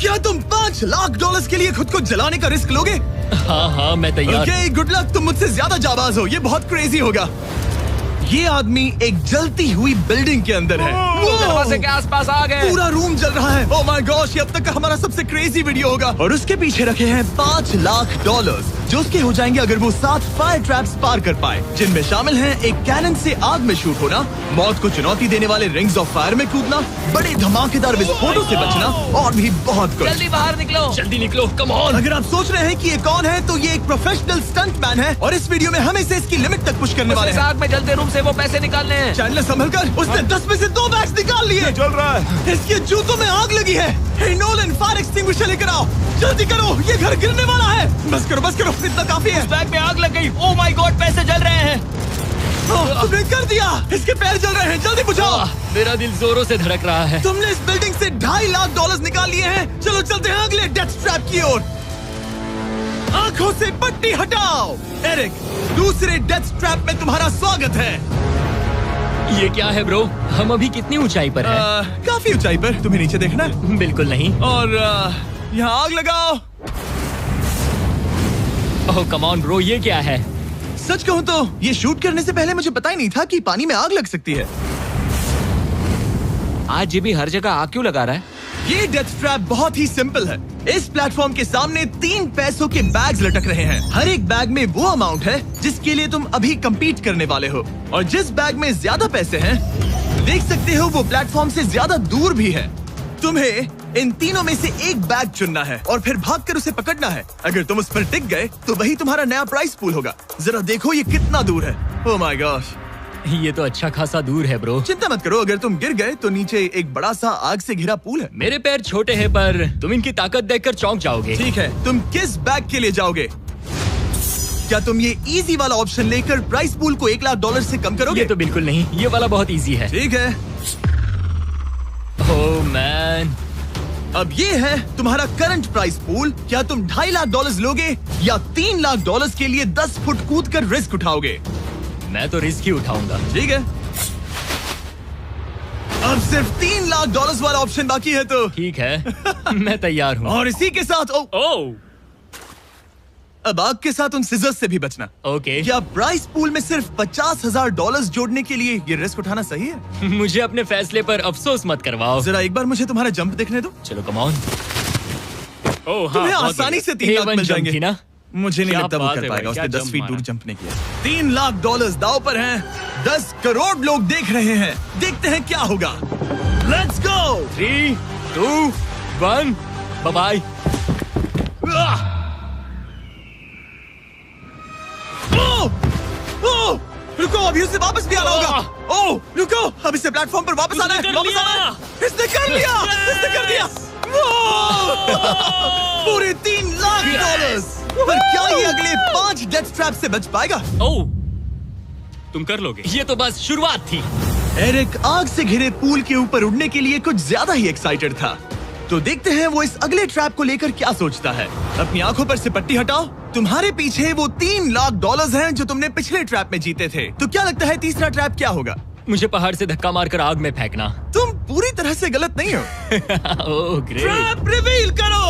क्या तुम $5 लाख के लिए खुद को जलाने का रिस्क लोगे? हाँ मैं तैयार। Okay, good luck. तुम मुझसे ज्यादा जाबाज हो, ये बहुत क्रेजी होगा। ये आदमी एक जलती हुई बिल्डिंग के अंदर है। दरवाजे के आसपास आ गए। पूरा रूम जल रहा है। ओह माय गॉश, ये अब तक का हमारा सबसे क्रेजी वीडियो होगा। और उसके पीछे रखे हैं $5 लाख, जो उसके हो जाएंगे अगर वो 7 फायर ट्रैप्स पार कर पाए, जिनमें शामिल हैं एक कैनन से आग में शूट होना, मौत को चुनौती देने वाले रिंग्स ऑफ फायर में कूदना, बड़े धमाकेदार विस्फोटों से बचना और भी बहुत कुछ। जल्दी बाहर निकलो, जल्दी निकलो, कम ऑन। अगर आप सोच रहे हैं कि ये कौन है, तो ये एक प्रोफेशनल स्टंट मैन है और इस वीडियो में हम इसे इसकी लिमिट तक पुश करने वाले हैं। आग में जलते रूम से वो पैसे निकालने हैं। चैंडलर संभल कर, उसने 10 में से 2 बैग्स निकाल लिए। चल रहा है। इसके जूतों में आग लगी है। हे नोलन, फायर एक्सटिंग्विशर लेकर आओ, जल्दी करो, ये घर गिरने वाला है। बस करो, इतना काफी है। उस बैग में आग लग गई। ओह माय गॉड, पैसे जल रहे हैं। तुमने कर दिया, इसके पैर जल रहे हैं, जल्दी बुझाओ। मेरा दिल जोरों से धड़क रहा है। तुमने इस बिल्डिंग से $2.5 लाख निकाल लिए हैं। चलो चलते हैं अगले डेथ ट्रैप की ओर। आंखों से पट्टी हटाओ। एरिक, दूसरे डेथ ट्रैप में तुम्हारा स्वागत है। ये क्या है ब्रो? हम अभी कितनी ऊंचाई पर हैं? काफी ऊंचाई पर। तुम्हें नीचे देखना है? बिल्कुल नहीं। और यहाँ आग लगाओ। ओह कम ऑन ब्रो, ये क्या है? सच कहूँ तो ये शूट करने से पहले मुझे पता ही नहीं था कि पानी में आग लग सकती है। आज ये भी हर जगह आग क्यों लगा रहा है? ये डेथ ट्रैप बहुत ही सिंपल है। इस प्लेटफॉर्म के सामने 3 पैसों के बैग्स लटक रहे हैं। हर एक बैग में वो अमाउंट है जिसके लिए तुम अभी compete करने वाले हो, और जिस बैग में ज्यादा पैसे हैं, देख सकते हो वो प्लेटफॉर्म से ज्यादा दूर भी है। तुम्हें इन तीनों में से एक बैग चुनना है और फिर भागकर उसे पकड़ना है। अगर तुम उस पर टिक गए तो वही तुम्हारा नया प्राइस पूल होगा। जरा देखो ये कितना दूर है। ओह माय गॉश, ये तो अच्छा खासा दूर है ब्रो। चिंता मत करो, अगर तुम गिर गए तो नीचे एक बड़ा सा आग से घिरा पूल है। मेरे पैर छोटे हैं पर तुम इनकी ताकत देखकर चौंक जाओगे। ठीक है, तुम किस बैग के लिए जाओगे? क्या तुम ये इजी वाला ऑप्शन लेकर प्राइस पूल को $1 लाख से कम करोगे? ये तो बिल्कुल नहीं, ये वाला बहुत इजी है। ठीक है। ओह मैन, अब ये है तुम्हारा करंट प्राइस पूल। क्या तुम $2.5 लाख लोगे या $3 लाख के लिए 10 फुट कूद कर रिस्क उठाओगे? मैं तो रिस्क ही उठाऊंगा। ठीक है, अब सिर्फ $3 लाख वाला ऑप्शन बाकी है तो ठीक है। मैं तैयार हूँ। और इसी के साथ ओह अब आग के साथ उन सिजर्स से भी बचना। ओके। क्या प्राइस पूल में सिर्फ $50,000 जोड़ने के लिए ये रिस्क उठाना सही है? मुझे अपने फैसले पर अफसोस मत करवाओ। जरा एक बार मुझे तुम्हारा जंप देखने दो। चलो कम ऑन। ओह तुम्हें आसानी से 3 लाख मिल जाएंगे ना? मुझे नहीं क्या लगता वो बात कर है पाएगा। भाई, उसने क्या 10 फीट जंप दूर मारा। जंप नहीं किया। $3 लाख दाव पर हैं। 10 करोड़ लोग देख रहे हैं। देखते हैं क्या होगा। Let's go. 3, 2, 1, bye bye. रुको, अभी उसे वापस भी आना होगा। ओह रुको, अब इसे प्लेटफॉर्म पर वापस आना है। वापस आना है। इसने कर लिया। इसने कर दिया। पूरे $3 लाख। पर क्या ये अगले 5 डेथ ट्रैप से बच पाएगा? ओह, तुम कर लोगे। ये तो बस शुरुआत थी। एरिक आग से घिरे पूल के ऊपर उड़ने के लिए कुछ ज्यादा ही एक्साइटेड था। तो देखते हैं वो इस अगले ट्रैप को लेकर क्या सोचता है। अपनी आंखों पर से पट्टी हटाओ। तुम्हारे पीछे वो $3 लाख हैं जो तुमने पिछले ट्रैप में जीते थे। तो क्या लगता है तीसरा ट्रैप क्या होगा? मुझे पहाड़ से धक्का मारकर आग में फेंकना। तुम पूरी तरह से गलत नहीं हो। Oh great. ट्रैप रिवील करो।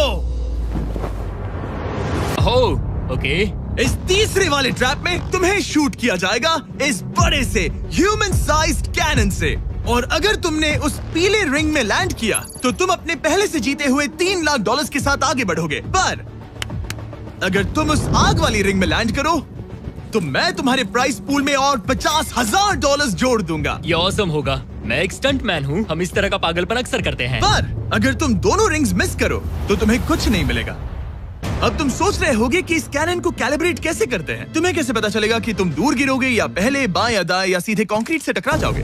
Oh okay. इस तीसरे वाले ट्रैप में तुम्हें शूट किया जाएगा इस बड़े से ह्यूमन साइज्ड कैनन से, और अगर तुमने उस पीले रिंग में लैंड किया तो तुम अपने पहले से जीते हुए $3 लाख के साथ आगे बढ़ोगे। पर अगर तुम उस आग वाली रिंग में लैंड करो तो मैं तुम्हारे प्राइस पूल में और $50,000 जोड़ दूंगा। ये ऑसम होगा। मैं एक स्टंट मैन हूँ, हम इस तरह का पागलपन अक्सर करते हैं। पर अगर तुम दोनों रिंग्स मिस करो तो तुम्हें कुछ नहीं मिलेगा। अब तुम सोच रहे होगे कि इस कैनन को कैलिब्रेट कैसे करते हैं। तुम्हें कैसे पता चलेगा कि तुम दूर गिरोगे या पहले बाएं या दाएं या सीधे कंक्रीट से टकरा जाओगे?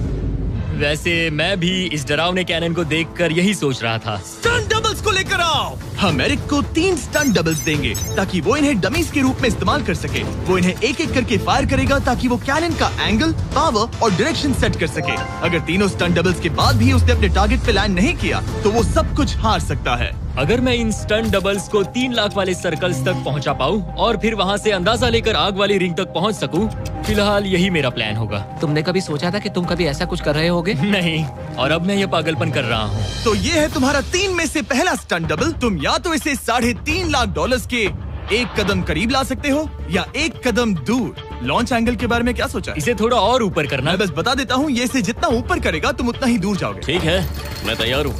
वैसे मैं भी इस डरावने कैनन को देखकर यही सोच रहा था। स्टंट डबल्स को लेकर आओ। हम एरिक को 3 स्टंट डबल्स देंगे ताकि वो इन्हें डमीज के रूप में इस्तेमाल कर सके। वो इन्हें एक एक करके फायर करेगा ताकि वो कैनन का एंगल, पावर और डायरेक्शन सेट कर सके। अगर तीनों स्टंट डबल्स के बाद भी उसने अपने टारगेट पे लैंड नहीं किया तो वो सब कुछ हार सकता है। अगर मैं इन स्टंट डबल्स को 3 लाख वाले सर्कल्स तक पहुंचा पाऊं और फिर वहां से अंदाजा लेकर आग वाली रिंग तक पहुंच सकूं, फिलहाल यही मेरा प्लान होगा। तुमने कभी सोचा था कि तुम कभी ऐसा कुछ कर रहे होगे? नहीं, और अब मैं ये पागलपन कर रहा हूँ। तो ये है तुम्हारा 3 में से पहला स्टंट डबल। तुम या तो इसे $3.5 लाख के एक कदम करीब ला सकते हो या एक कदम दूर। लॉन्च एंगल के बारे में क्या सोचा है? इसे थोड़ा और ऊपर करना। मैं बस बता देता हूँ, ये इसे जितना ऊपर करेगा तुम उतना ही दूर जाओगे। ठीक है, मैं तैयार हूँ।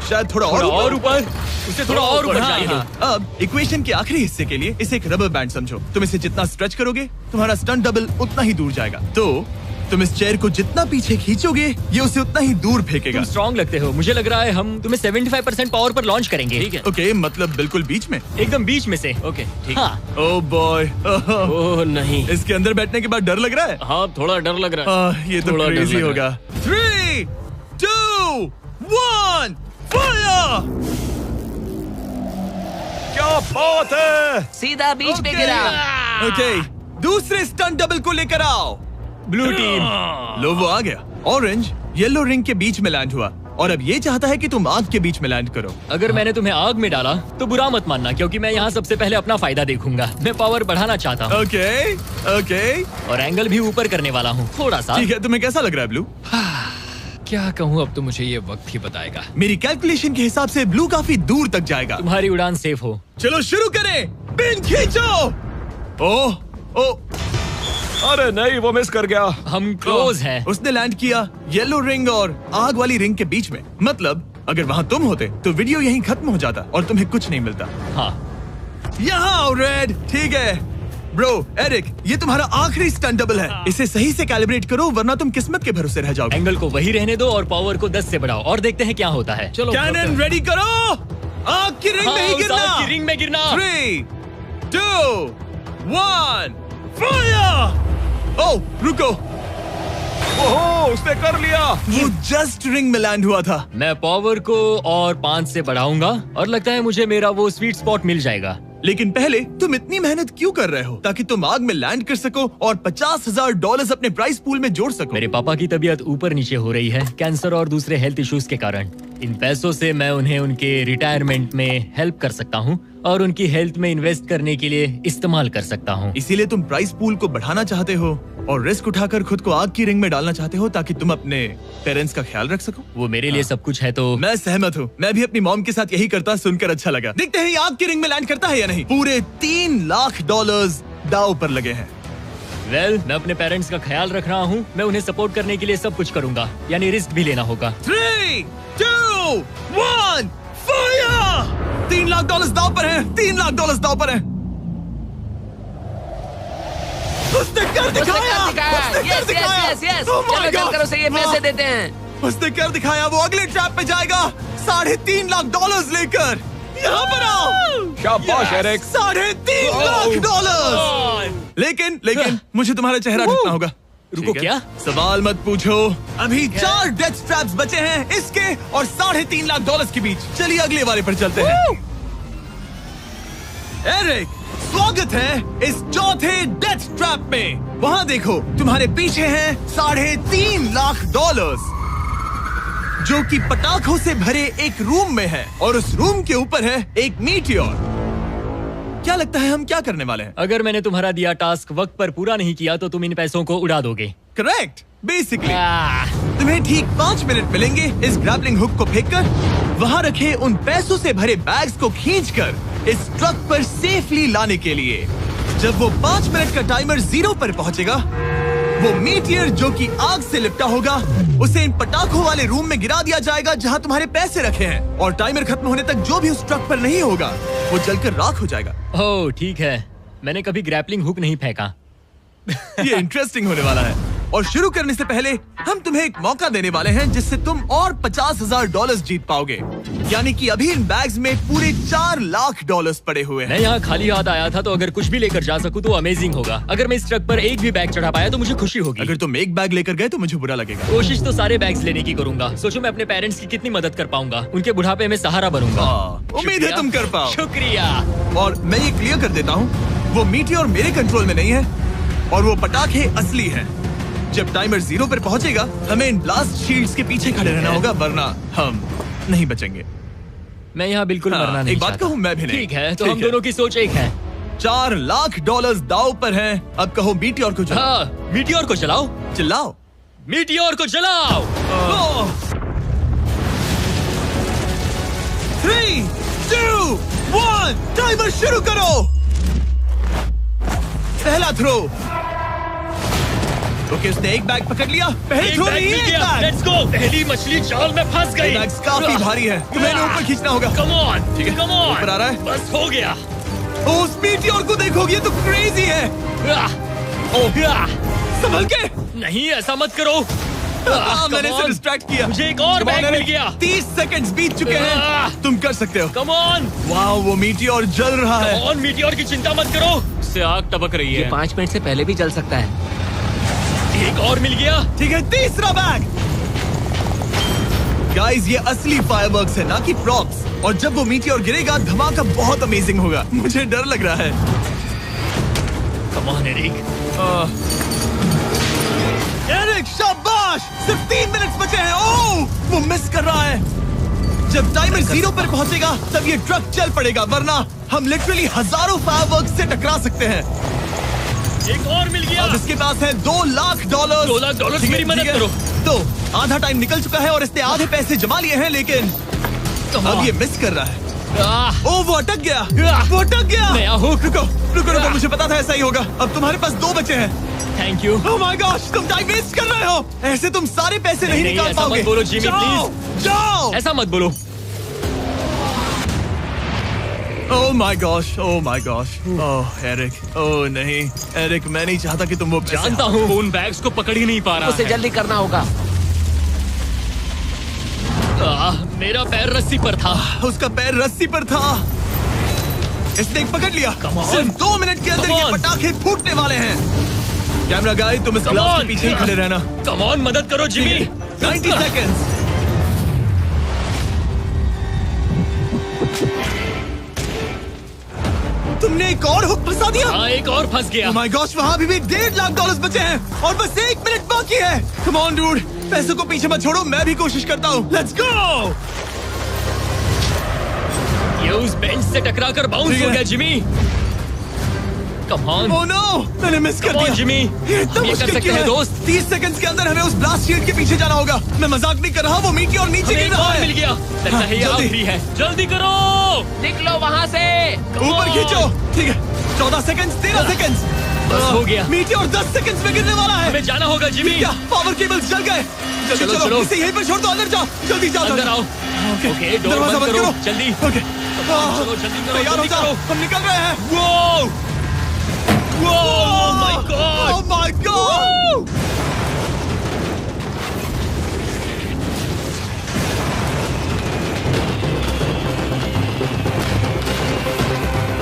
शायद थोड़ा और ऊपर। उसे थोड़ा और ऊपर चाहिए। हाँ। अब इक्वेशन के आखिरी हिस्से के लिए इसे एक रबर बैंड समझो। तुम इसे जितना स्ट्रेच करोगे तुम्हारा स्टंट डबल उतना ही दूर जाएगा। तो तुम इस चेयर को जितना पीछे खींचोगे ये उसे उतना ही दूर फेंकेगा। तुम स्ट्रॉन्ग लगते हो। मुझे लग रहा है हम तुम्हें 75% पावर पर लॉन्च करेंगे। ठीक है। ओके, मतलब बिल्कुल बीच में? एकदम बीच में से। ओके, ठीक। हाँ। Oh boy. ओह नहीं, इसके अंदर बैठने के बाद डर लग रहा है? हाँ थोड़ा डर लग रहा है। ये तो थोड़ा डर क्रेजी लग होगा। 3, 2, 1, फायर! क्या बात है! सीधा बीच में गिरा। ओके, दूसरे स्टंट डबल को लेकर आओ। Blue team. लो, वो आ गया। ऑरेंज येलो रिंग के बीच में लैंड हुआ और अब ये चाहता है कि तुम आग के बीच में लैंड करो। अगर मैंने तुम्हें आग में डाला तो बुरा मत मानना, क्योंकि मैं यहाँ सबसे पहले अपना फायदा देखूंगा। मैं पावर बढ़ाना चाहता हूँ। Okay, okay. और एंगल भी ऊपर करने वाला हूँ थोड़ा सा। ठीक है, तुम्हें कैसा लग रहा है ब्लू? क्या कहूँ, अब तो मुझे ये वक्त ही बताएगा। मेरी कैलकुलेशन के हिसाब से ब्लू काफी दूर तक जाएगा। तुम्हारी उड़ान सेफ हो। चलो शुरू करें। पिन खींचो। ओह, ओह, अरे नहीं, वो मिस कर गया। हम क्लोज हैं। उसने लैंड किया येलो रिंग और आग वाली रिंग के बीच में। मतलब अगर वहाँ तुम होते तो वीडियो यहीं खत्म हो जाता और तुम्हें कुछ नहीं मिलता। हाँ। यहाँ आओ रेड। ठीक है ब्रो, एरिक, ये तुम्हारा आखिरी स्टंट डबल है। इसे सही से कैलिब्रेट करो वरना तुम किस्मत के भरोसे रह जाओगे। एंगल को वही रहने दो और पावर को 10 से बढ़ाओ और देखते हैं क्या होता है। चलो कैनन रेडी करो। आग की रिंग में ही उस गिरना। आग की रिंग में गिरना। 3, 2, 1, फायर! ओह, रुको। ओहो, उसने कर लिया। वो जस्ट रिंग में लैंड हुआ था। मैं पावर को और 5 से बढ़ाऊंगा और लगता है मुझे मेरा वो स्वीट स्पॉट मिल जाएगा। लेकिन पहले तुम इतनी मेहनत क्यों कर रहे हो? ताकि तुम आग में लैंड कर सको और $50,000 अपने प्राइस पूल में जोड़ सको। मेरे पापा की तबीयत ऊपर नीचे हो रही है, कैंसर और दूसरे हेल्थ इश्यूज के कारण। इन पैसों से मैं उन्हें उनके रिटायरमेंट में हेल्प कर सकता हूँ और उनकी हेल्थ में इन्वेस्ट करने के लिए इस्तेमाल कर सकता हूँ। इसीलिए तुम प्राइस पूल को बढ़ाना चाहते हो और रिस्क उठाकर खुद को आग की रिंग में डालना चाहते हो ताकि तुम अपने पेरेंट्स का ख्याल रख सको। वो मेरे लिए सब कुछ है तो मैं सहमत हूँ। मैं भी अपनी मॉम के साथ यही करता, सुनकर अच्छा लगा। देखते हैं ये आग की रिंग में लैंड करता है या नहीं। पूरे $3 लाख दांव पर लगे हैं। मैं अपने पेरेंट्स का ख्याल रख रहा हूँ। मैं उन्हें सपोर्ट करने के लिए सब कुछ करूंगा, यानी रिस्क भी लेना होगा। 3, 2, 1, फायर! $3 लाख दांव पर है। $3 लाख दांव पर है। उसने कर दिखाया। Yes yes yes. Oh my चलो God! चल कर उसे ये पैसे देते हैं। उसने कर दिखाया। वो अगले ट्रैप पे जाएगा $3.5 लाख लेकर। यहाँ पर आओ। शाबाश एरिक। $3.5 लाख। लेकिन मुझे तुम्हारा चेहरा ढूंढना होगा। रुको, ठीक है? क्या? सवाल मत पूछो। अभी 4 डेथ ट्रैप्स बचे हैं, इसके और $3.5 लाख के बीच। चलिए अगले वाले पर चलते हैं। एरिक, स्वागत है इस चौथे डेथ ट्रैप में। वहाँ देखो, तुम्हारे पीछे हैं $3.5 लाख, जो कि पटाखों से भरे एक रूम में है और उस रूम के ऊपर है एक मीटियोर। क्या लगता है हम क्या करने वाले हैं? अगर मैंने तुम्हारा दिया टास्क वक्त पर पूरा नहीं किया तो तुम इन पैसों को उड़ा दोगे। करेक्ट। बेसिकली तुम्हें ठीक 5 मिनट मिलेंगे इस ग्रैपलिंग हुक को फेंककर वहाँ रखे उन पैसों से भरे बैग्स को खींचकर इस ट्रक पर सेफली लाने के लिए। जब वो 5 मिनट का टाइमर 0 पर पहुंचेगा, वो मीटियर जो कि आग से लिपटा होगा उसे इन पटाखों वाले रूम में गिरा दिया जाएगा जहां तुम्हारे पैसे रखे हैं। और टाइमर खत्म होने तक जो भी उस ट्रक पर नहीं होगा वो जलकर राख हो जाएगा। ओह ठीक है, मैंने कभी ग्रैपलिंग हुक नहीं फेंका। ये इंटरेस्टिंग होने वाला है। और शुरू करने से पहले हम तुम्हें एक मौका देने वाले हैं जिससे तुम और $50,000 जीत पाओगे। यानी कि अभी इन बैग्स में पूरे $4 लाख पड़े हुए हैं। मैं यहाँ खाली हाथ आया था, तो अगर कुछ भी लेकर जा सकूं तो अमेजिंग होगा। अगर मैं इस ट्रक पर एक भी बैग चढ़ा पाया तो मुझे खुशी होगी। अगर तुम एक बैग लेकर गए तो मुझे बुरा लगेगा। कोशिश तो सारे बैग्स लेने की करूंगा। सोचो मैं अपने पेरेंट्स की कितनी मदद कर पाऊंगा। उनके बुढ़ापे में सहारा बनूंगा। उम्मीद है तुम कर पाओ। शुक्रिया। और मैं ये क्लियर कर देता हूँ, वो मीटियोर मेरे कंट्रोल में नहीं है और वो पटाखे असली हैं। जब टाइमर 0 पर पहुंचेगा हमें इन ब्लास्ट शील्ड्स के पीछे खड़े रहना होगा, वरना हम नहीं बचेंगे। मैं यहाँ बिल्कुल हाँ, मरना नहीं एक बात चाहता। कहूँ, मैं भी नहीं। ठीक है, तो ठीक हम है। दोनों की सोच एक है। $4 लाख दाव पर हैं। अब कहो मीटियोर को जलाओ। हाँ, मीटियोर को चलाओ, चिल्लाओ। मीटियोर को चलाओ। 3, 2, 1, टाइमर शुरू करो। पहला थ्रो। ओके, उसने एक बैग पकड़ लिया। पहले थ्रो नहीं, एक बैग। Let's go. पहली मछली जाल में फंस गई। बैग्स काफी भारी है, तुम्हें इन्हें ऊपर खींचना होगा। कम ऑन, ठीक है, कम ऑन। ऊपर आ रहा है। बस हो गया। ओ, उस मीटियोर को देखोगे, ये तो क्रेजी है। संभल के। नहीं, ऐसा मत करो। मैंने इसे डिस्ट्रैक्ट किया। मुझे एक और बैग मिल गया। 30 सेकंड्स बीत चुके हैं। तुम कर सकते हो। कम ऑन, वाह, वो मीटियोर जल रहा है। कम ऑन, मीटियोर की चिंता मत करो। उससे आग टपक रही ये है। 5 मिनट से पहले भी जल सकता है। एक और मिल गया। ठीक है, तीसरा बैग। गाइस, ये असली फायरवर्क्स है, ना कि प्रॉप्स। और जब वो मीटियोर गिरेगा, धमाका बहुत अमेजिंग होगा। मुझे डर लग रहा है। Come on Eric. एरिक, शाबाश! सिर्फ 3 मिनट बचे हैं। ओह, वो मिस कर रहा है। जब टाइमर 0 पर पहुंचेगा, तब ये ट्रक चल पड़ेगा, वरना हम लिटरली हजारों फायरवर्क्स से टकरा सकते हैं। एक और मिल गया। अब इसके पास है $2 लाख। $2 लाख ठीक है, मेरी मदद ठीक है। करो। तो आधा टाइम निकल चुका है और इसने आधे पैसे जमा लिए हैं, लेकिन अब ये मिस कर रहा है। ओह, वो अटक गया। वो अटक गया। नया हुक। रुको रुको रुको, मुझे पता था ऐसा ही होगा। अब तुम्हारे पास 2 बचे हैं। Thank you. Oh my gosh, तुम टाइम वेस्ट कर रहे हो। ऐसे तुम सारे पैसे नहीं नहीं, निकाल ऐसा पाओगे। मत बोलो, जिमी, जाओ, जाओ। ऐसा मत बोलो। Oh my gosh, oh my gosh. Oh Eric, oh नहीं एरिक, मैं नहीं चाहता कि तुम वो पैसे जानता हूँ, उन बैग्स को पकड़ ही नहीं पा रहा उसे है। जल्दी करना होगा। मेरा पैर रस्सी पर था। उसका पैर रस्सी पर था। इसने एक पकड़ लिया। Come on. सिर्फ 2 मिनट के अंदर Come ये on. पटाखे फूटने वाले हैं। कैमरा गाय, तुम इस Come ग्लास on. के पीछे ही खड़े रहना। कम ऑन, मदद करो जिमी। 90 सेकेंड्स। तुमने एक और हुक फंसा दिया। हाँ, एक और फंस गया। Oh my gosh, वहाँ अभी भी $1.5 लाख बचे हैं और बस 1 मिनट बाकी है। Come on, dude, पैसों को पीछे मत छोड़ो, मैं भी कोशिश करता हूँ। Let's go! ये उस बेंच से टकरा कर बाउंस ठीक हो है। गया Jimmy. Come on. Oh no, मैंने मिस कर Come on, दिया। जिमी। ये इतना हम ये कर मुश्किल सकते क्यों हैं, है? दोस्त। 30 सेकंड्स के अंदर हमें उस ब्लास्ट शील्ड के पीछे जाना होगा। मैं मजाक नहीं कर रहा, वो मीटियोर नीचे हमें गिर एक रहा और है। मिल गया। लगता है ये जल्दी। आखिरी है। जल्दी करो। निकलो वहाँ से। Come ऊपर on. खींचो। ठीक है, 14 सेकंड्स, 13 सेकंड्स। बस हो गया। मीटियोर 10 सेकंड्स में गिरने वाला है। हमें जाना होगा जिमी। क्या पावर केबल्स जल गए? जल्दी चलो, चलो, चलो। इसे यहीं पर छोड़ दो, अंदर जाओ। जल्दी जाओ, अंदर जाओ। आओ। ओके, ओके, डोर दरवाजा बंद करो, जल्दी। ओके, चलो, जल्दी करो, तैयार हो जल्दी जाओ, करो। हम निकल रहे हैं। Whoa! Oh my God! Oh my God!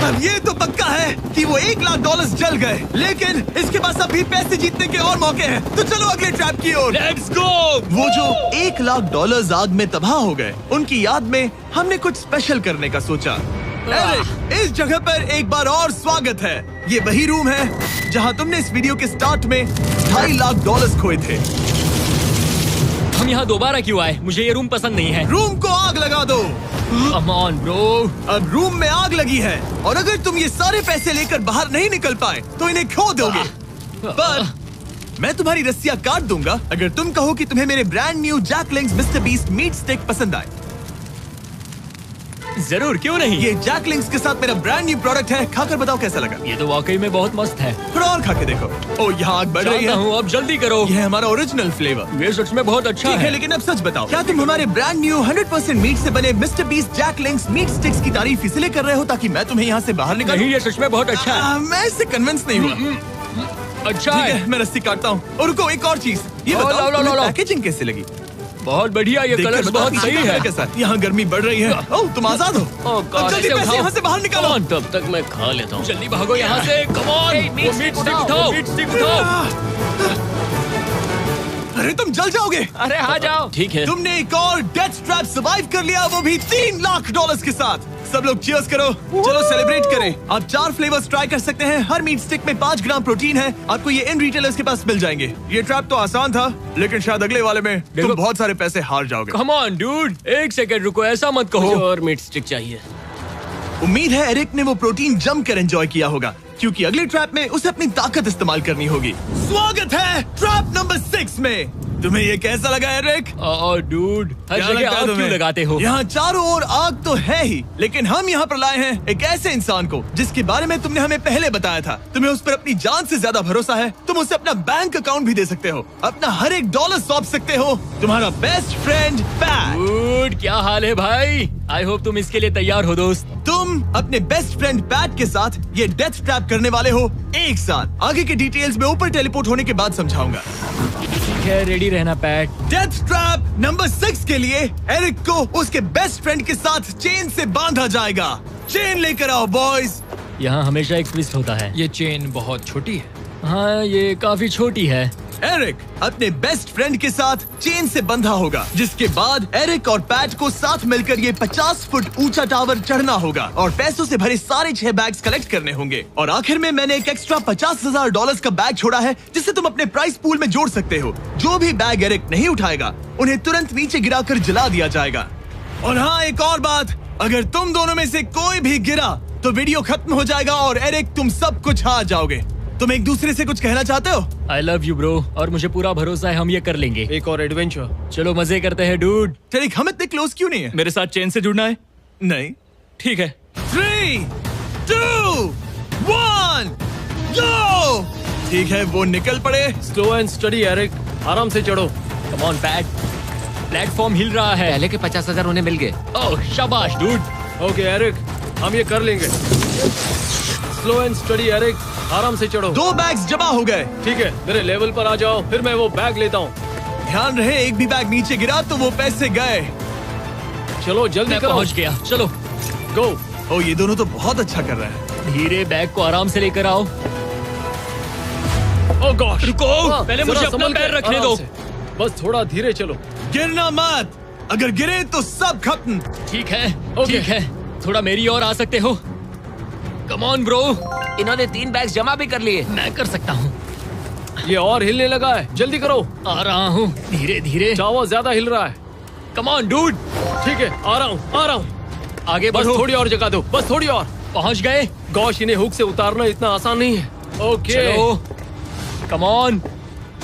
अब ये तो पक्का है कि वो $1 लाख जल गए, लेकिन इसके पास अभी पैसे जीतने के और मौके हैं। तो चलो अगले ट्रैप की ओर। Let's go! वो जो $1 लाख आग में तबाह हो गए, उनकी याद में हमने कुछ स्पेशल करने का सोचा। एरिक, इस जगह पर एक बार और स्वागत है। ये वही रूम है जहां तुमने इस वीडियो के स्टार्ट में $2.5 लाख खोए थे। हम यहाँ दोबारा क्यों आए? मुझे ये रूम पसंद नहीं है। रूम को आग लगा दो। Come on, bro. अब रूम में आग लगी है और अगर तुम ये सारे पैसे लेकर बाहर नहीं निकल पाए तो इन्हें खो दोगे। पर मैं तुम्हारी रस्सियां काट दूंगा अगर तुम कहो कि तुम्हें मेरे brand new Jack Link's Mr Beast meat stick पसंद आए। जरूर, क्यों नहीं? ये जैकलिंग्स के साथ मेरा ब्रांड न्यू प्रोडक्ट है, खाकर बताओ कैसा लगा। ये तो वाकई में बहुत मस्त है। थोड़ा और खा के देखो। ओ, यहाँ आग बढ़ रही जानता है। हूँ, अब जल्दी करो। ये है हमारा ओरिजिनल फ्लेवर। ये सच में बहुत अच्छा ठीक है, है। लेकिन अब सच बताओ, क्या तुम हमारे ब्रांड न्यू 100% मीट से बने मिस्टर बीस्ट जैकलिंग्स मीट स्टिक्स की तारीफ इसलिए कर रहे हो ताकि मैं तुम्हें यहाँ से बाहर निकालूं? नहीं, ये सच में बहुत अच्छा है। मैं इससे कन्विंस नहीं हुआ। अच्छा ठीक है। है, मैं रस्सी काटता हूँ। और रुको, एक और चीज, ये लो, बताओ लो, लो, तुम्हें लो। पैकेजिंग कैसे लगी? बहुत बढ़िया, ये देखकर कलर्स बताओ बहुत पीछे सही कैमरा है। कैसा है? यहाँ गर्मी बढ़ रही है। ओह, तुम आजाद हो। अब जल्दी पैसे यहाँ से बाहर निकालो। Come on, तब तक मैं खा लेता हूँ। जल्दी भागो यहाँ से। Come on, Hey, meat वो stick मीट स्टिक उठाओ, उठाओ, वो मीट स्टिक उठाओ। अरे तुम जल जाओगे। अरे आ जाओ। ठीक है। तुमने एक और डेथ ट्रैप सर्वाइव कर लिया, वो भी $3 लाख के साथ। सब लोग चीयर्स करो। चलो सेलिब्रेट करें। आप 4 फ्लेवर्स ट्राई कर सकते हैं। हर मीट स्टिक में 5 ग्राम प्रोटीन है। आपको ये इन रिटेलर्स के पास मिल जाएंगे। ये ट्रैप तो आसान था, लेकिन शायद अगले वाले में तुम बहुत सारे पैसे हार जाओगे। कम ऑन डूड, एक सेकंड रुको, ऐसा मत कहो। और मीट स्टिक चाहिए। उम्मीद है एरिक ने वो प्रोटीन जमकर एंजॉय किया होगा, क्योंकि अगले ट्रैप में उसे अपनी ताकत इस्तेमाल करनी होगी। स्वागत है ट्रैप नंबर 6 में। तुम्हें ये कैसा लगा एरिक? डूड, हर क्या जगह लगता है आग क्यों तुम्हें? लगाते हो? यहाँ चारों ओर आग तो है ही, लेकिन हम यहाँ पर लाए हैं एक ऐसे इंसान को जिसके बारे में तुमने हमें पहले बताया था। तुम्हें उस पर अपनी जान से ज्यादा भरोसा है। तुम उसे अपना बैंक अकाउंट भी दे सकते हो, अपना हर एक डॉलर सौंप सकते हो। तुम्हारा बेस्ट फ्रेंड पैट। डूड, क्या हाल है भाई? आई होप तुम इसके लिए तैयार हो दोस्त। तुम अपने बेस्ट फ्रेंड पैट के साथ ये डेथ ट्रैप करने वाले हो एक साथ। आगे के डिटेल्स में ऊपर टेलीपोर्ट होने के बाद समझाऊंगा। ठीक है, रेडी रहना पैट। डेथ ट्रैप नंबर 6 के लिए एरिक को उसके बेस्ट फ्रेंड के साथ चेन से बांधा जाएगा। चेन लेकर आओ बॉयज। यहाँ हमेशा एक ट्विस्ट होता है। ये चेन बहुत छोटी है। हाँ, ये काफी छोटी है। एरिक अपने बेस्ट फ्रेंड के साथ चेन से बंधा होगा, जिसके बाद एरिक और पैट को साथ मिलकर ये 50 फुट ऊंचा टावर चढ़ना होगा और पैसों से भरे सारे 6 बैग्स कलेक्ट करने होंगे। और आखिर में मैंने एक एक्स्ट्रा $50,000 का बैग छोड़ा है, जिसे तुम अपने प्राइस पूल में जोड़ सकते हो। जो भी बैग एरिक नहीं उठाएगा, उन्हें तुरंत नीचे गिराकर जला दिया जाएगा। और हाँ, एक और बात, अगर तुम दोनों में से कोई भी गिरा तो वीडियो खत्म हो जाएगा और एरिक तुम सब कुछ हार जाओगे। तुम एक दूसरे से कुछ कहना चाहते हो? आई लव यू ब्रो, और मुझे पूरा भरोसा है हम ये कर लेंगे। एक और एडवेंचर। चलो मजे करते हैं डूड। टेरिक, हम इतने क्लोज क्यों नहीं है? मेरे साथ चेन से जुड़ना है? नहीं। ठीक है। 3, 2, 1, गो! ठीक है, वो निकल पड़े। स्लो एंड स्टडी एरिक, आराम से चढ़ो। कम ऑन पैट, प्लेटफॉर्म हिल रहा है। पहले के 50,000 उन्हें मिल गए। ओह शाबाश डूड। ओके एरिक, हम ये कर लेंगे। स्लो एंड स्टडी एरिक, आराम से चढ़ो। 2 बैग्स जमा हो गए। ठीक है, मेरे लेवल पर आ जाओ, फिर मैं वो बैग लेता हूँ। ध्यान रहे, एक भी बैग नीचे गिरा तो वो पैसे गए। चलो जल्दी मैं करो। पहुंच गया, चलो गो। ओ, ये दोनों तो बहुत अच्छा कर रहे हैं। धीरे बैग को आराम से लेकर आओ। ओह गॉश, रुको, पहले मुझे अपना पैर रखने दो। बस थोड़ा धीरे चलो। गिरना मत, अगर गिरे तो सब खत्म। ठीक है, ओके। ठीक है, थोड़ा मेरी ओर आ सकते हो? Come on bro. इन्होंने 3 बैग जमा भी कर लिए। मैं कर सकता हूँ। ये और हिलने लगा है, जल्दी करो। आ रहा हूँ, धीरे धीरे। टावर ज्यादा हिल रहा है। Come on dude. ठीक है, आ रहा हूँ, आ रहा हूँ। आगे बस बढ़ो। थोड़ी और जगह दो, बस थोड़ी और। पहुंच गए। गॉश, इन्हें हुक से उतारना इतना आसान नहीं है। ओके चलो, कम ऑन।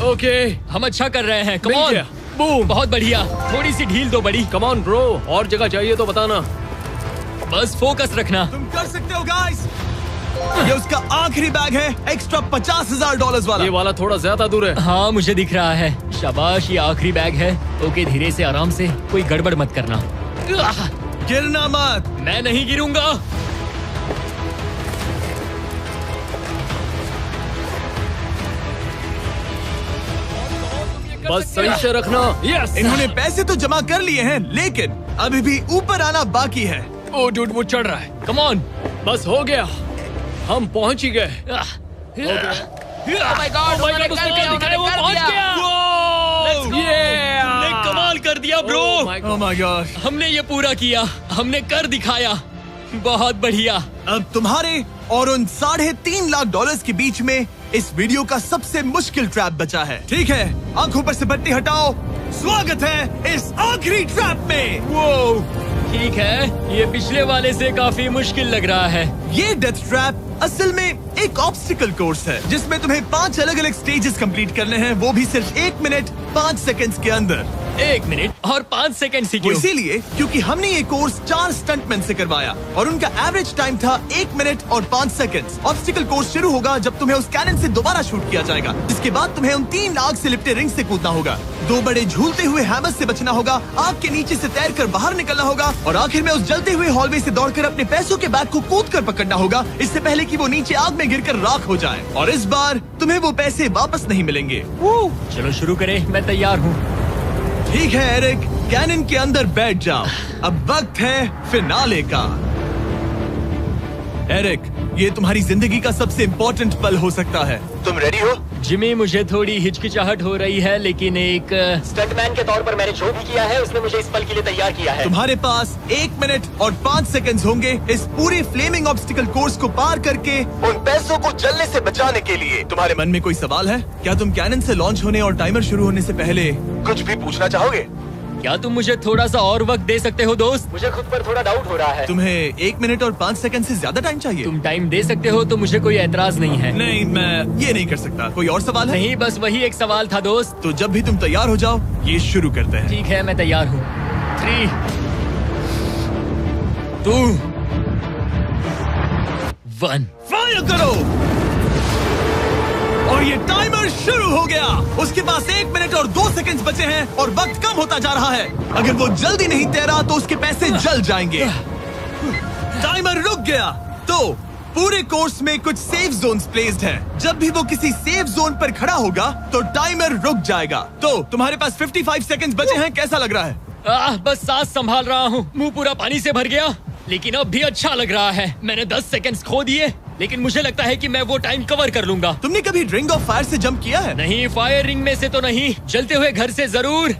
ओके, हम अच्छा कर रहे हैं। कम मिल ऑन। गया। बूम। बहुत बढ़िया, थोड़ी सी ढील दो बड़ी। कम ऑन ब्रो, और जगह चाहिए तो बताना। बस फोकस रखना। तुम कर सकते हो गाइस। ये उसका आखिरी बैग है, एक्स्ट्रा $50,000 वाला। ये वाला थोड़ा ज्यादा दूर है। हाँ, मुझे दिख रहा है। शाबाश, ये आखिरी बैग है। ओके, धीरे से, आराम से, कोई गड़बड़ मत करना। गिरना मत। मैं नहीं गिरूंगा। बस सही से रखना। यस। इन्होंने पैसे तो जमा कर लिए हैं, लेकिन अभी भी ऊपर आना बाकी है। ओ डूड, वो चढ़ रहा है। Come on. बस हो गया, हम पहुंच ही गए। Oh my God, उसने कर दिखाया, वो पहुंच गया। Yeah! हमने कमाल कर दिया bro. Oh my God. Oh my gosh। हमने ये पूरा किया, हमने कर दिखाया। बहुत बढ़िया। अब तुम्हारे और उन $3.5 लाख के बीच में इस वीडियो का सबसे मुश्किल ट्रैप बचा है। ठीक है, आंखों पर से पट्टी हटाओ। स्वागत है इस आखिरी ट्रैप में। वो ठीक है, ये पिछले वाले से काफी मुश्किल लग रहा है। ये डेथ ट्रैप असल में एक ऑब्स्टिकल कोर्स है, जिसमें तुम्हें 5 अलग अलग स्टेजेस कंप्लीट करने हैं, वो भी सिर्फ 1 मिनट 5 सेकंड्स के अंदर। 1 मिनट और 5 सेकंड ही वो क्यों? इसीलिए क्योंकि हमने ये कोर्स 4 स्टंटमैन से करवाया और उनका एवरेज टाइम था 1 मिनट और 5 सेकंड्स। ऑब्स्टिकल कोर्स शुरू होगा जब तुम्हें उस कैनन से दोबारा शूट किया जाएगा, जिसके बाद तुम्हें उन 3 आग से लिपटे रिंग से कूदना होगा, 2 बड़े झूलते हुए हैमर से बचना होगा, आग के नीचे से तैरकर बाहर निकलना होगा और आखिर में उस जलते हुए हॉलवे से दौड़कर अपने पैसों के बैग को कूदकर पकड़ना होगा, इससे पहले कि वो नीचे आग में गिरकर राख हो जाए। और इस बार तुम्हें वो पैसे वापस नहीं मिलेंगे। चलो शुरू करें, मैं तैयार हूँ। ठीक है एरिक, कैनन के अंदर बैठ जाओ। अब वक्त है फिनाले का। एरिक, ये तुम्हारी जिंदगी का सबसे इम्पोर्टेंट पल हो सकता है। तुम रेडी हो? जिमी, मुझे थोड़ी हिचकिचाहट हो रही है, लेकिन एक स्टंटमैन के तौर पर मैंने जो भी किया है उसने मुझे इस पल के लिए तैयार किया है। तुम्हारे पास 1 मिनट और 5 सेकंड्स होंगे इस पूरे फ्लेमिंग ऑब्स्टिकल कोर्स को पार करके उन पैसों को जलने से बचाने के लिए। तुम्हारे मन में कोई सवाल है? क्या तुम कैनन से लॉन्च होने और टाइमर शुरू होने से पहले कुछ भी पूछना चाहोगे? क्या तुम मुझे थोड़ा सा और वक्त दे सकते हो दोस्त? मुझे खुद पर थोड़ा डाउट हो रहा है। तुम्हें 1 मिनट और 5 सेकंड से ज्यादा टाइम चाहिए? तुम टाइम दे सकते हो तो मुझे कोई एतराज नहीं है। नहीं, मैं ये नहीं कर सकता। कोई और सवाल है? नहीं, बस वही एक सवाल था दोस्त। तो जब भी तुम तैयार हो जाओ, ये शुरू करते हैं। ठीक है, मैं तैयार हूँ। 3, 2, 1 फायर करो। और ये टाइमर शुरू हो गया। उसके पास 1 मिनट और 2 सेकंड्स बचे हैं और वक्त कम होता जा रहा है। अगर वो जल्दी नहीं तैरा तो उसके पैसे जल जाएंगे। टाइमर रुक गया। तो पूरे कोर्स में कुछ सेफ जोन्स प्लेस्ड हैं। जब भी वो किसी सेफ जोन पर खड़ा होगा तो टाइमर रुक जाएगा। तो तुम्हारे पास 55 सेकंड्स बचे हैं। कैसा लग रहा है? बस सांस संभाल रहा हूँ। मुंह पूरा पानी से भर गया, लेकिन अब भी अच्छा लग रहा है। मैंने 10 सेकंड्स खो दिए, लेकिन मुझे लगता है कि मैं वो टाइम कवर कर लूंगा। तुमने कभी रिंग ऑफ फायर से जंप किया है? नहीं, फायर रिंग में से तो नहीं, जलते हुए घर से जरूर।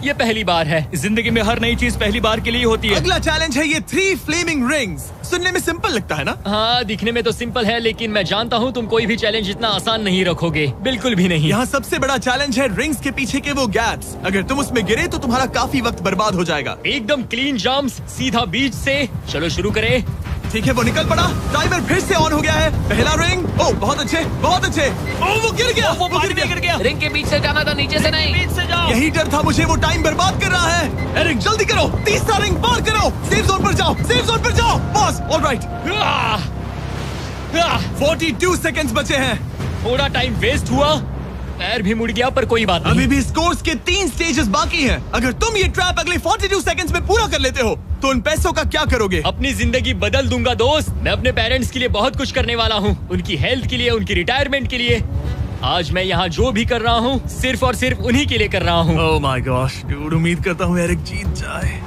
ये पहली बार है। जिंदगी में हर नई चीज पहली बार के लिए होती है। अगला चैलेंज है ये 3 फ्लेमिंग रिंग्स। सुनने में सिंपल लगता है ना? हाँ, दिखने में तो सिंपल है, लेकिन मैं जानता हूँ तुम कोई भी चैलेंज इतना आसान नहीं रखोगे। बिल्कुल भी नहीं। यहाँ सबसे बड़ा चैलेंज है रिंग्स के पीछे के वो गैप्स। अगर तुम उसमें गिरे तो तुम्हारा काफी वक्त बर्बाद हो जाएगा। एकदम क्लीन जंप्स, सीधा बीच से। चलो शुरू करें। ठीक है, वो निकल पड़ा। टाइमर फिर से ऑन हो गया है। पहला रिंग। ओह, बहुत अच्छे, बहुत अच्छे। ओह, वो गिर गया। वो गिर गया। रिंग के बीच से जाना था, नीचे से नहीं। बीच से जाओ। यही डर था मुझे, वो टाइम बर्बाद कर रहा है। एरिक, जल्दी करो। तीसरा रिंग पार करो। सेफ जोन पर जाओ, सेफ जोन पर जाओ। Boss, alright. 42 सेकंड्स बचे हैं। थोड़ा टाइम वेस्ट हुआ, पैर भी मुड़ गया, पर कोई बात नहीं। अभी भी इस कोर्स के 3 स्टेजेस बाकी हैं। अगर तुम ये ट्रैप अगले 42 सेकंड्स में पूरा कर लेते हो तो उन पैसों का क्या करोगे? अपनी जिंदगी बदल दूंगा दोस्त। मैं अपने पेरेंट्स के लिए बहुत कुछ करने वाला हूँ, उनकी हेल्थ के लिए, उनकी रिटायरमेंट के लिए। आज मैं यहाँ जो भी कर रहा हूँ सिर्फ और सिर्फ उन्हीं के लिए कर रहा हूँ। ओह माय गॉश डूड, उम्मीद करता हूँ एरिक जीत जाए।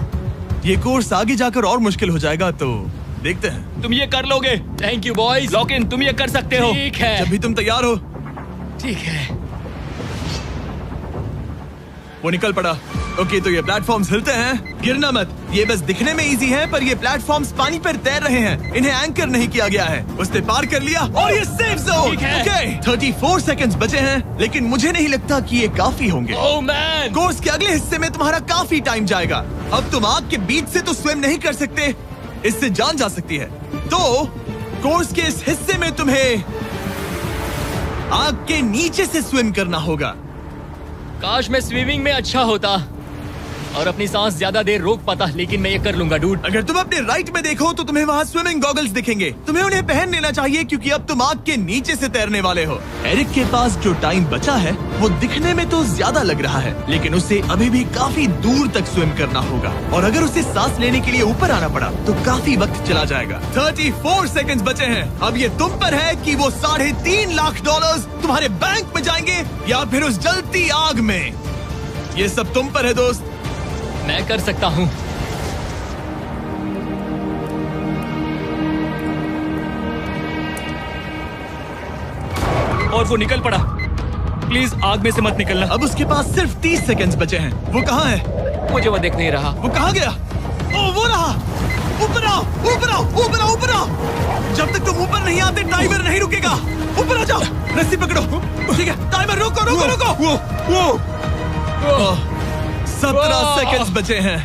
ये कोर्स आगे जाकर और मुश्किल हो जाएगा, तो देखते हैं। तुम ये कर लोगे। Thank you boys. Lock in, तुम ये कर सकते हो। ठीक है, जब भी तुम तैयार हो। ठीक है। वो निकल पड़ा। ओके, तो ये प्लेटफॉर्म्स हिलते हैं। गिरना मत। ये बस दिखने में इजी है, पर ये प्लेटफॉर्म्स पानी पर तैर रहे हैं। इन्हें एंकर नहीं किया गया है। उसने पार कर लिया और ये सेफ जोन। ठीक है। ओके, 34 सेकंड्स बचे हैं, लेकिन मुझे नहीं लगता कि ये काफी होंगे। ओह मैन, कोर्स के अगले हिस्से में तुम्हारा काफी टाइम जाएगा। अब तुम आग के बीच से तो स्विम नहीं कर सकते, इससे जान जा सकती है। तो कोर्स के इस हिस्से में तुम्हें आग के नीचे से स्विम करना होगा। काश मैं स्विमिंग में अच्छा होता और अपनी सांस ज्यादा देर रोक पाता, लेकिन मैं ये कर लूंगा डूड। अगर तुम अपने राइट में देखो तो तुम्हें वहाँ स्विमिंग गॉगल्स दिखेंगे। तुम्हें उन्हें पहन लेना चाहिए, क्योंकि अब तुम आग के नीचे से तैरने वाले हो। एरिक के पास जो टाइम बचा है वो दिखने में तो ज्यादा लग रहा है, लेकिन उसे अभी भी काफी दूर तक स्विम करना होगा। और अगर उसे सांस लेने के लिए ऊपर आना पड़ा तो काफी वक्त चला जाएगा। 34 सेकंड्स बचे हैं। अब ये तुम पर है कि वो $3.5 लाख तुम्हारे बैंक में जाएंगे या फिर उस जलती आग में। ये सब तुम पर है दोस्त। मैं कर सकता हूँ। और वो निकल पड़ा। प्लीज आग में से मत निकलना। अब उसके पास सिर्फ 30 सेकंड्स बचे हैं। वो कहाँ है? मुझे वो देख नहीं रहा। वो कहाँ गया? ओ, वो रहा। ऊपर आओ, ऊपर आओ, ऊपर आओ, ऊपर आओ। जब तक तुम ऊपर नहीं आते टाइमर नहीं रुकेगा। ऊपर आ जाओ, रस्सी पकड़ो। ठीक है, टाइमर रोको, रोको, रोको। वो 17 सेकंड्स बचे हैं।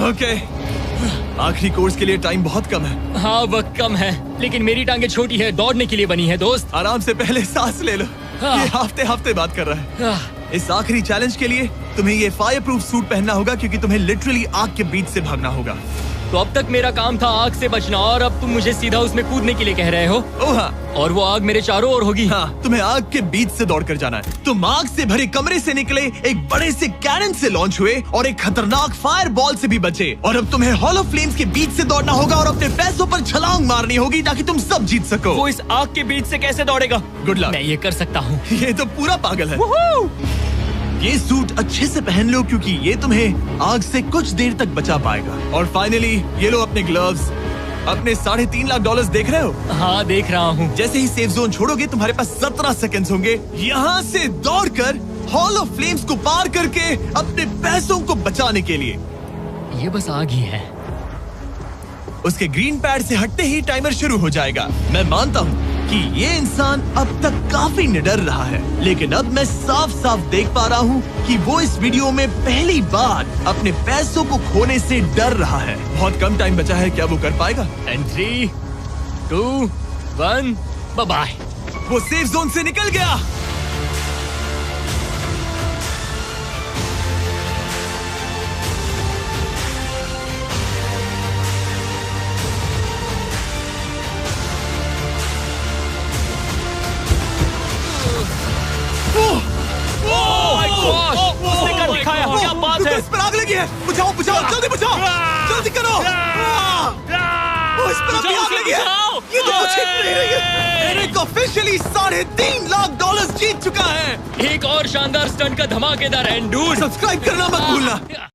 ओके, आखिरी कोर्स के लिए टाइम बहुत कम है। हाँ, वक्त कम है, लेकिन मेरी टांगे छोटी है, दौड़ने के लिए बनी है दोस्त। आराम से पहले सांस ले लो। ये हफ्ते हफ्ते बात कर रहा है। इस आखिरी चैलेंज के लिए तुम्हें ये फायर प्रूफ सूट पहनना होगा, क्योंकि तुम्हें लिटरली आग के बीच से भागना होगा। तो अब तक मेरा काम था आग से बचना, और अब तुम मुझे सीधा उसमें कूदने के लिए कह रहे हो। ओह हाँ, और वो आग मेरे चारों ओर होगी। हाँ, तुम्हें आग के बीच से दौड़ कर जाना है। तुम आग से भरे कमरे से निकले, एक बड़े से कैनन से लॉन्च हुए और एक खतरनाक फायर बॉल से भी बचे। और अब तुम्हें हॉलो फ्लेम्स के बीच से दौड़ना होगा और अपने पैसों पर छलांग मारनी होगी ताकि तुम सब जीत सको। वो इस आग के बीच से कैसे दौड़ेगा? Good luck. मैं ये कर सकता हूँ। ये तो पूरा पागल है। ये सूट अच्छे से पहन लो, क्योंकि ये तुम्हें आग से कुछ देर तक बचा पाएगा। और फाइनली ये लो अपने ग्लव्स। अपने $3.5 लाख देख रहे हो? हाँ, देख रहा हूँ। जैसे ही सेफ जोन छोड़ोगे तुम्हारे पास 17 सेकंड्स होंगे यहाँ से दौड़कर हॉल ऑफ फ्लेम्स को पार करके अपने पैसों को बचाने के लिए। ये बस आग ही है। उसके ग्रीन पैड से हटते ही टाइमर शुरू हो जाएगा। मैं मानता हूँ कि ये इंसान अब तक काफी निडर रहा है, लेकिन अब मैं साफ साफ देख पा रहा हूँ कि वो इस वीडियो में पहली बार अपने पैसों को खोने से डर रहा है। बहुत कम टाइम बचा है, क्या वो कर पाएगा? And 3, 2, 1, bye bye. वो सेफ जोन से निकल गया। उसने कर दिखाया। क्या बात है? इस पर आग लगी है। बुझाओ बुझाओ, जल्दी बुझाओ, जल्दी करो। इस पर अभी आग लगी है। ये तो कुछ हिट नहीं रही है। एरिक ऑफिशियली $3.5 लाख जीत चुका है। एक और शानदार स्टंट का धमाकेदार एंड डूड। सब्सक्राइब करना मत भूलना।